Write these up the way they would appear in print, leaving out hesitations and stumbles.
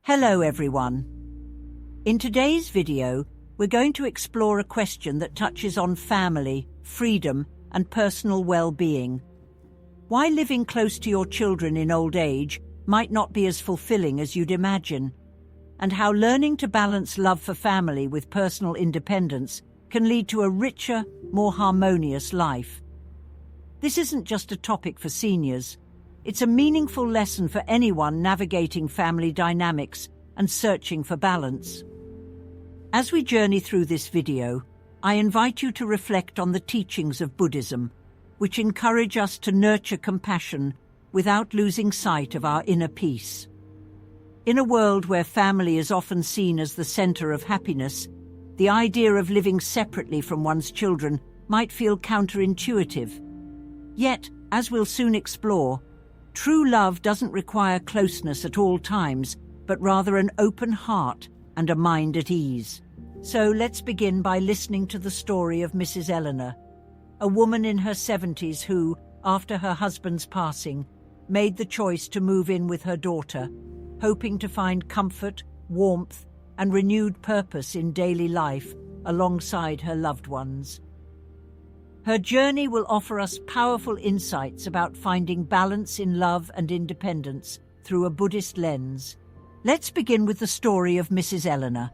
Hello everyone. In today's video, we're going to explore a question that touches on family, freedom, and personal well-being. Why living close to your children in old age might not be as fulfilling as you'd imagine, and how learning to balance love for family with personal independence can lead to a richer, more harmonious life. This isn't just a topic for seniors. It's a meaningful lesson for anyone navigating family dynamics and searching for balance. As we journey through this video, I invite you to reflect on the teachings of Buddhism, which encourage us to nurture compassion without losing sight of our inner peace. In a world where family is often seen as the center of happiness, the idea of living separately from one's children might feel counterintuitive. Yet, as we'll soon explore, true love doesn't require closeness at all times, but rather an open heart and a mind at ease. So let's begin by listening to the story of Mrs. Eleanor, a woman in her 70s who, after her husband's passing, made the choice to move in with her daughter, hoping to find comfort, warmth, and renewed purpose in daily life alongside her loved ones. Her journey will offer us powerful insights about finding balance in love and independence through a Buddhist lens. Let's begin with the story of Mrs. Eleanor,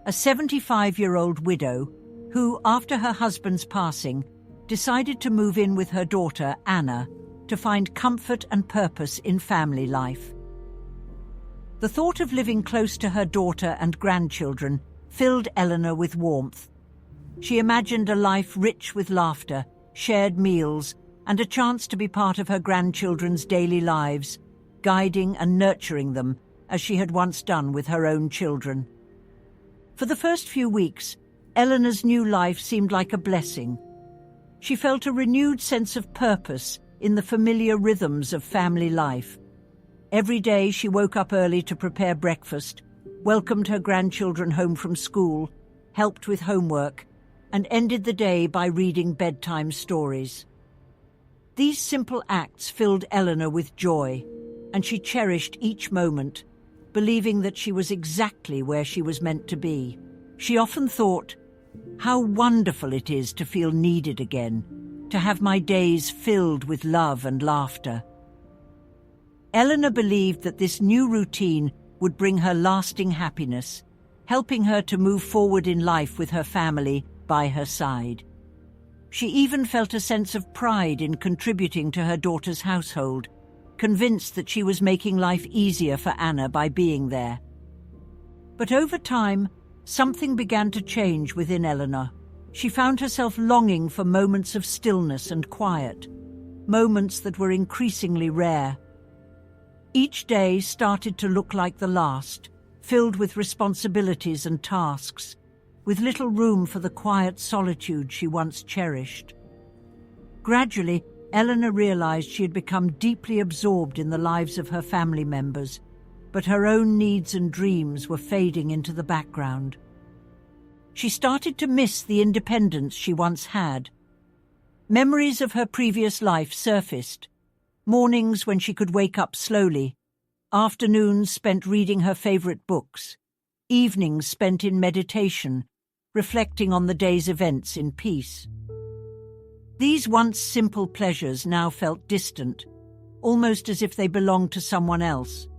a 75-year-old widow who, after her husband's passing, decided to move in with her daughter, Anna, to find comfort and purpose in family life. The thought of living close to her daughter and grandchildren filled Eleanor with warmth. She imagined a life rich with laughter, shared meals, and a chance to be part of her grandchildren's daily lives, guiding and nurturing them as she had once done with her own children. For the first few weeks, Eleanor's new life seemed like a blessing. She felt a renewed sense of purpose in the familiar rhythms of family life. Every day she woke up early to prepare breakfast, welcomed her grandchildren home from school, helped with homework, and ended the day by reading bedtime stories. These simple acts filled Eleanor with joy, and she cherished each moment, believing that she was exactly where she was meant to be. She often thought, "How wonderful it is to feel needed again, to have my days filled with love and laughter." Eleanor believed that this new routine would bring her lasting happiness, helping her to move forward in life with her family by her side. She even felt a sense of pride in contributing to her daughter's household, convinced that she was making life easier for Anna by being there. But over time, something began to change within Eleanor. She found herself longing for moments of stillness and quiet, moments that were increasingly rare. Each day started to look like the last, filled with responsibilities and tasks, with little room for the quiet solitude she once cherished. Gradually, Eleanor realized she had become deeply absorbed in the lives of her family members, but her own needs and dreams were fading into the background. She started to miss the independence she once had. Memories of her previous life surfaced. Mornings when she could wake up slowly, afternoons spent reading her favorite books, evenings spent in meditation, reflecting on the day's events in peace. These once simple pleasures now felt distant, almost as if they belonged to someone else.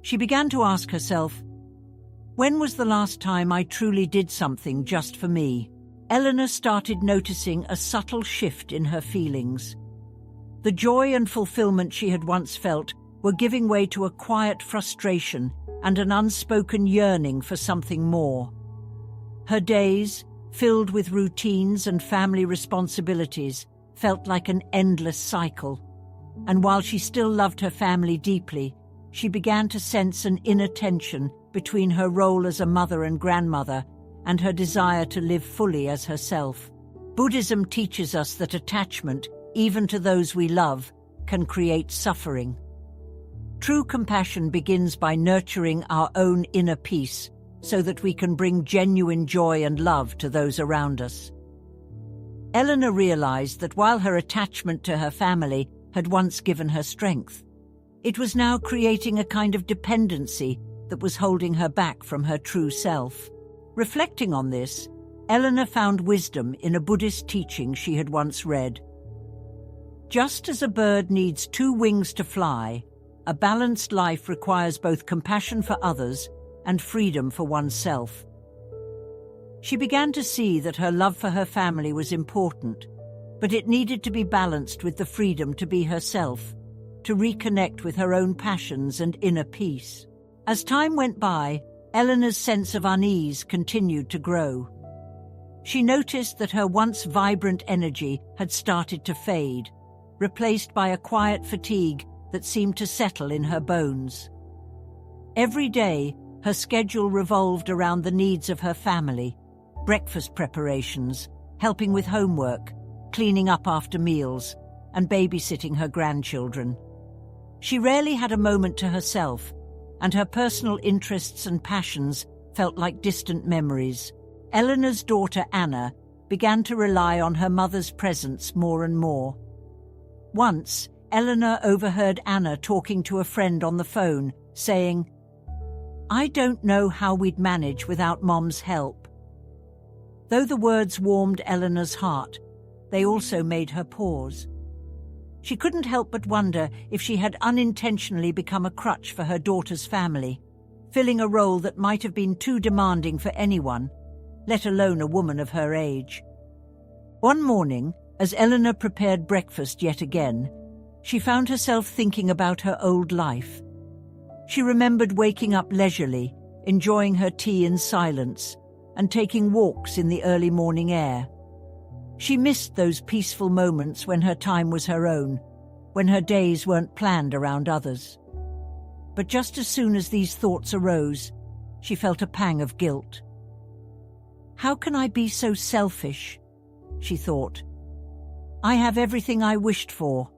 She began to ask herself, when was the last time I truly did something just for me? Eleanor started noticing a subtle shift in her feelings. The joy and fulfillment she had once felt were giving way to a quiet frustration and an unspoken yearning for something more. Her days, filled with routines and family responsibilities, felt like an endless cycle. And while she still loved her family deeply, she began to sense an inner tension between her role as a mother and grandmother and her desire to live fully as herself. Buddhism teaches us that attachment, even to those we love, can create suffering. True compassion begins by nurturing our own inner peace so that we can bring genuine joy and love to those around us. Eleanor realized that while her attachment to her family had once given her strength, it was now creating a kind of dependency that was holding her back from her true self. Reflecting on this, Eleanor found wisdom in a Buddhist teaching she had once read. Just as a bird needs 2 wings to fly, a balanced life requires both compassion for others and freedom for oneself. She began to see that her love for her family was important, but it needed to be balanced with the freedom to be herself, to reconnect with her own passions and inner peace. As time went by, Eleanor's sense of unease continued to grow. She noticed that her once vibrant energy had started to fade, replaced by a quiet fatigue that seemed to settle in her bones. Every day, her schedule revolved around the needs of her family: breakfast preparations, helping with homework, cleaning up after meals, and babysitting her grandchildren. She rarely had a moment to herself, and her personal interests and passions felt like distant memories. Eleanor's daughter Anna began to rely on her mother's presence more and more. Once, Eleanor overheard Anna talking to a friend on the phone, saying, "I don't know how we'd manage without Mom's help." Though the words warmed Eleanor's heart, they also made her pause. She couldn't help but wonder if she had unintentionally become a crutch for her daughter's family, filling a role that might have been too demanding for anyone, let alone a woman of her age. One morning, as Eleanor prepared breakfast yet again, she found herself thinking about her old life. She remembered waking up leisurely, enjoying her tea in silence, and taking walks in the early morning air. She missed those peaceful moments when her time was her own, when her days weren't planned around others. But just as soon as these thoughts arose, she felt a pang of guilt. "How can I be so selfish?" she thought. "I have everything I wished for: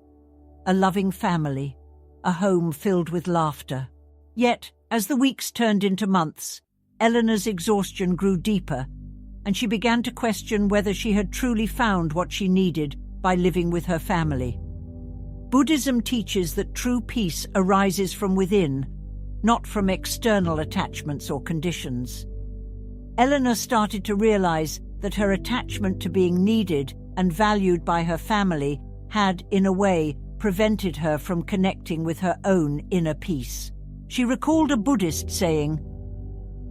a loving family, a home filled with laughter." Yet, as the weeks turned into months, Eleanor's exhaustion grew deeper, and she began to question whether she had truly found what she needed by living with her family. Buddhism teaches that true peace arises from within, not from external attachments or conditions. Eleanor started to realize that her attachment to being needed and valued by her family had, in a way, prevented her from connecting with her own inner peace. She recalled a Buddhist saying,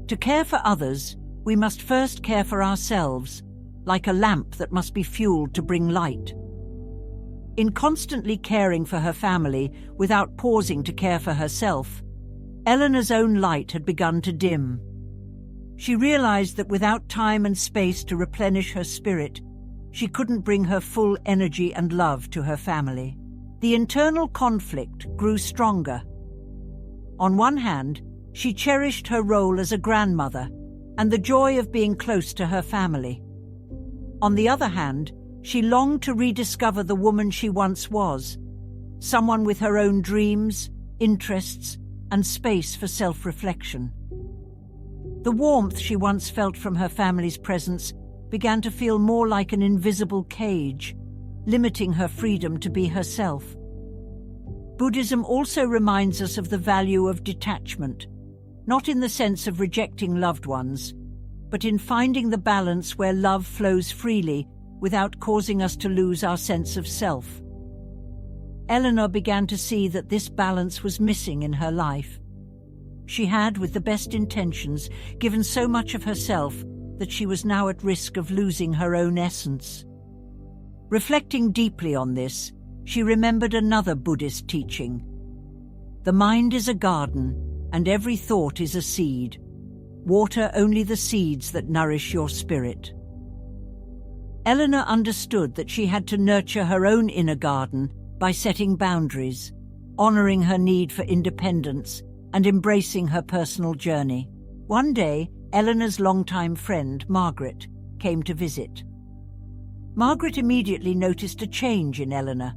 "To care for others, we must first care for ourselves, like a lamp that must be fueled to bring light." In constantly caring for her family without pausing to care for herself, Eleanor's own light had begun to dim. She realized that without time and space to replenish her spirit, she couldn't bring her full energy and love to her family. The internal conflict grew stronger. On one hand, she cherished her role as a grandmother and the joy of being close to her family. On the other hand, she longed to rediscover the woman she once was, someone with her own dreams, interests, and space for self-reflection. The warmth she once felt from her family's presence began to feel more like an invisible cage, limiting her freedom to be herself. Buddhism also reminds us of the value of detachment, not in the sense of rejecting loved ones, but in finding the balance where love flows freely without causing us to lose our sense of self. Eleanor began to see that this balance was missing in her life. She had, with the best intentions, given so much of herself that she was now at risk of losing her own essence. Reflecting deeply on this, she remembered another Buddhist teaching. "The mind is a garden, and every thought is a seed. Water only the seeds that nourish your spirit." Eleanor understood that she had to nurture her own inner garden by setting boundaries, honoring her need for independence, and embracing her personal journey. One day, Eleanor's longtime friend, Margaret, came to visit. Margaret immediately noticed a change in Eleanor.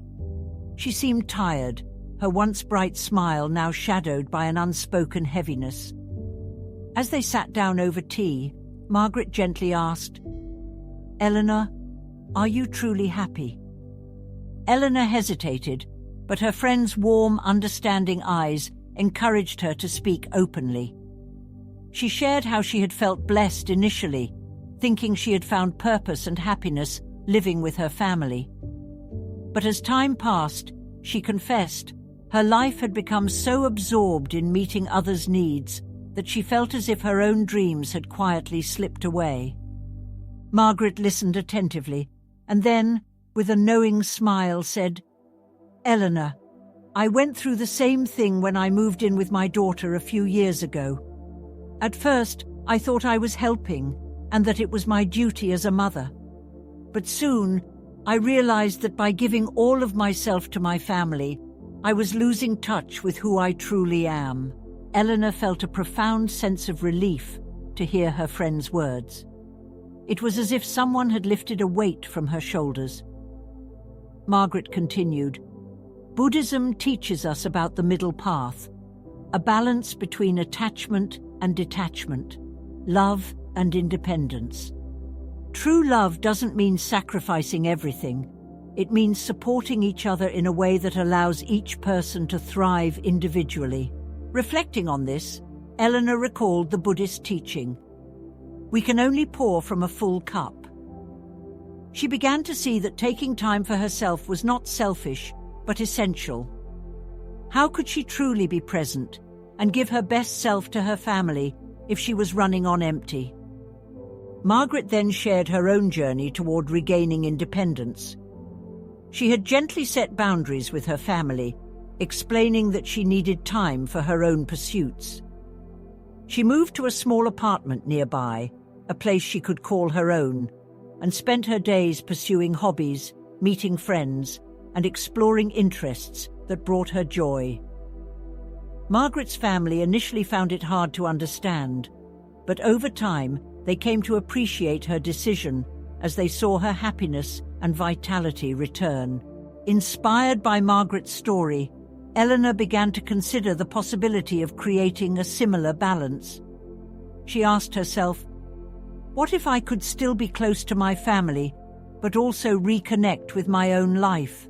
She seemed tired, her once bright smile now shadowed by an unspoken heaviness. As they sat down over tea, Margaret gently asked, "Eleanor, are you truly happy?" Eleanor hesitated, but her friend's warm, understanding eyes encouraged her to speak openly. She shared how she had felt blessed initially, thinking she had found purpose and happiness living with her family. But as time passed, she confessed, her life had become so absorbed in meeting others' needs that she felt as if her own dreams had quietly slipped away. Margaret listened attentively, and then, with a knowing smile, said, "Eleanor, I went through the same thing when I moved in with my daughter a few years ago. At first, I thought I was helping and that it was my duty as a mother. But soon, I realized that by giving all of myself to my family, I was losing touch with who I truly am." Eleanor felt a profound sense of relief to hear her friend's words. It was as if someone had lifted a weight from her shoulders. Margaret continued, "Buddhism teaches us about the middle path, a balance between attachment and detachment, love and independence. True love doesn't mean sacrificing everything. It means supporting each other in a way that allows each person to thrive individually." Reflecting on this, Eleanor recalled the Buddhist teaching, "We can only pour from a full cup." She began to see that taking time for herself was not selfish, but essential. How could she truly be present and give her best self to her family if she was running on empty? Margaret then shared her own journey toward regaining independence. She had gently set boundaries with her family, explaining that she needed time for her own pursuits. She moved to a small apartment nearby, a place she could call her own, and spent her days pursuing hobbies, meeting friends, and exploring interests that brought her joy. Margaret's family initially found it hard to understand, but over time they came to appreciate her decision as they saw her happiness and vitality return. Inspired by Margaret's story, Eleanor began to consider the possibility of creating a similar balance. She asked herself, what if I could still be close to my family, but also reconnect with my own life?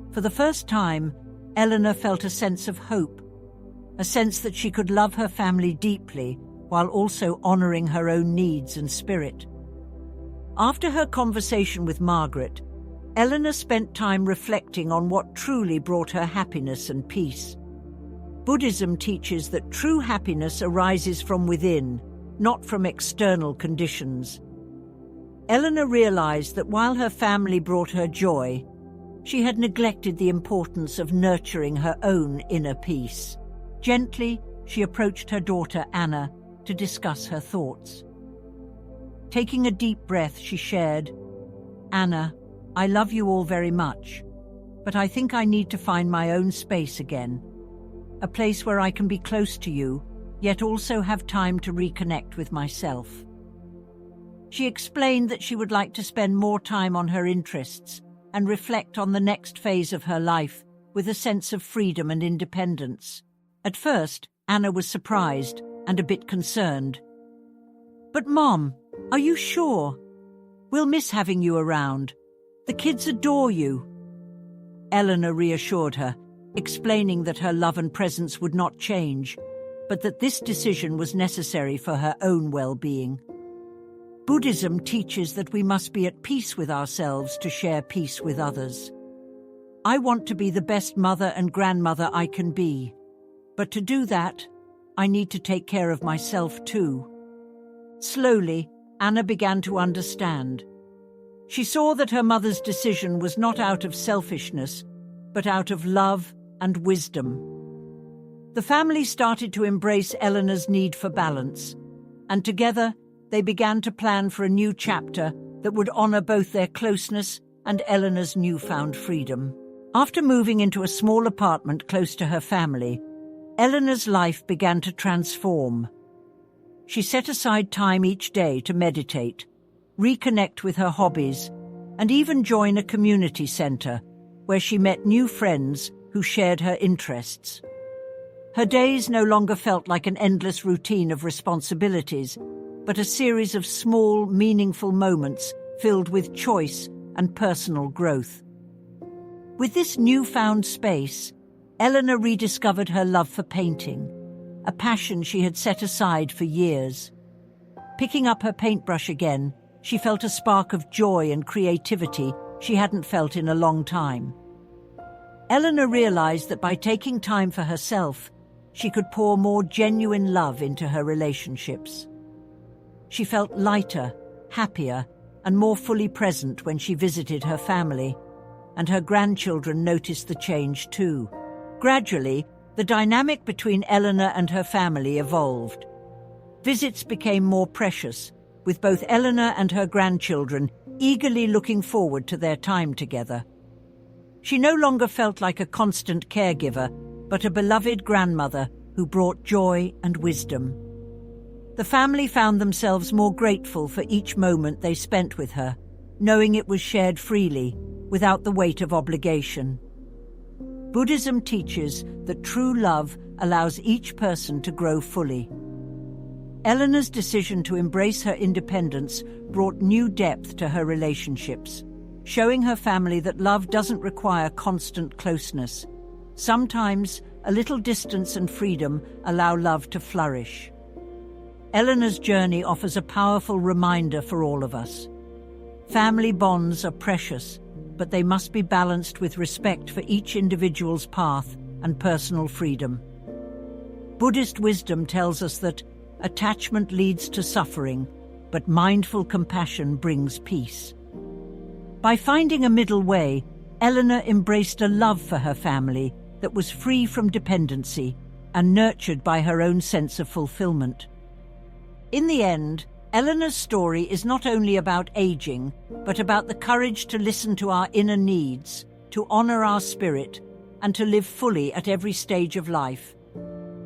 For the first time, Eleanor felt a sense of hope, a sense that she could love her family deeply while also honoring her own needs and spirit. After her conversation with Margaret, Eleanor spent time reflecting on what truly brought her happiness and peace. Buddhism teaches that true happiness arises from within, not from external conditions. Eleanor realized that while her family brought her joy, she had neglected the importance of nurturing her own inner peace. Gently, she approached her daughter Anna to discuss her thoughts. Taking a deep breath, she shared, "Anna, I love you all very much, but I think I need to find my own space again, a place where I can be close to you, yet also have time to reconnect with myself." She explained that she would like to spend more time on her interests and reflect on the next phase of her life with a sense of freedom and independence. At first, Anna was surprised and a bit concerned. "But Mom, are you sure? We'll miss having you around. The kids adore you." Eleanor reassured her, explaining that her love and presence would not change, but that this decision was necessary for her own well-being. Buddhism teaches that we must be at peace with ourselves to share peace with others. "I want to be the best mother and grandmother I can be, but to do that, I need to take care of myself too." Slowly, Anna began to understand. She saw that her mother's decision was not out of selfishness, but out of love and wisdom. The family started to embrace Eleanor's need for balance, and together they began to plan for a new chapter that would honor both their closeness and Eleanor's newfound freedom. After moving into a small apartment close to her family, Eleanor's life began to transform. She set aside time each day to meditate, reconnect with her hobbies, and even join a community center where she met new friends who shared her interests. Her days no longer felt like an endless routine of responsibilities, but a series of small, meaningful moments filled with choice and personal growth. With this newfound space, Eleanor rediscovered her love for painting. a passion she had set aside for years. Picking up her paintbrush again, she felt a spark of joy and creativity she hadn't felt in a long time. Eleanor realized that by taking time for herself, she could pour more genuine love into her relationships. She felt lighter, happier, and more fully present when she visited her family, and her grandchildren noticed the change too. Gradually, the dynamic between Eleanor and her family evolved. Visits became more precious, with both Eleanor and her grandchildren eagerly looking forward to their time together. She no longer felt like a constant caregiver, but a beloved grandmother who brought joy and wisdom. The family found themselves more grateful for each moment they spent with her, knowing it was shared freely, without the weight of obligation. Buddhism teaches that true love allows each person to grow fully. Eleanor's decision to embrace her independence brought new depth to her relationships, showing her family that love doesn't require constant closeness. Sometimes, a little distance and freedom allow love to flourish. Eleanor's journey offers a powerful reminder for all of us. Family bonds are precious, but they must be balanced with respect for each individual's path and personal freedom. Buddhist wisdom tells us that attachment leads to suffering, but mindful compassion brings peace. By finding a middle way, Eleanor embraced a love for her family that was free from dependency and nurtured by her own sense of fulfillment. In the end, Eleanor's story is not only about aging, but about the courage to listen to our inner needs, to honor our spirit, and to live fully at every stage of life.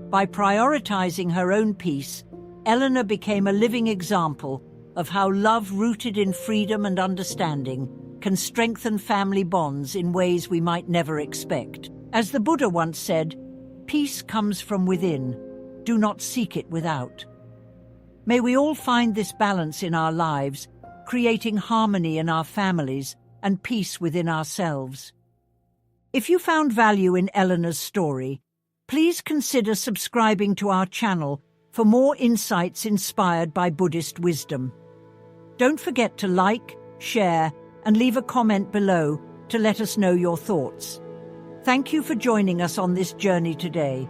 By prioritizing her own peace, Eleanor became a living example of how love rooted in freedom and understanding can strengthen family bonds in ways we might never expect. As the Buddha once said, "Peace comes from within. Do not seek it without." May we all find this balance in our lives, creating harmony in our families and peace within ourselves. If you found value in Eleanor's story, please consider subscribing to our channel for more insights inspired by Buddhist wisdom. Don't forget to like, share, and leave a comment below to let us know your thoughts. Thank you for joining us on this journey today,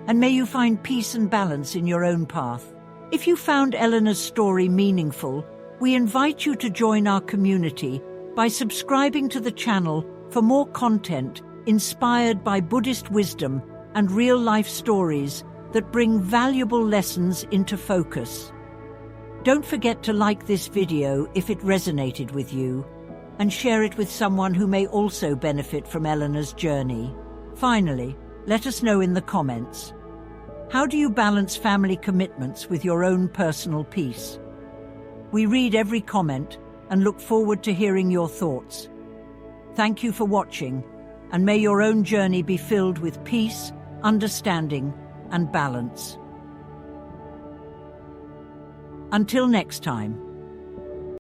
and may you find peace and balance in your own path. If you found Eleanor's story meaningful, we invite you to join our community by subscribing to the channel for more content inspired by Buddhist wisdom and real-life stories that bring valuable lessons into focus. Don't forget to like this video if it resonated with you, and share it with someone who may also benefit from Eleanor's journey. Finally, let us know in the comments. How do you balance family commitments with your own personal peace? We read every comment and look forward to hearing your thoughts. Thank you for watching, and may your own journey be filled with peace, understanding, and balance. Until next time.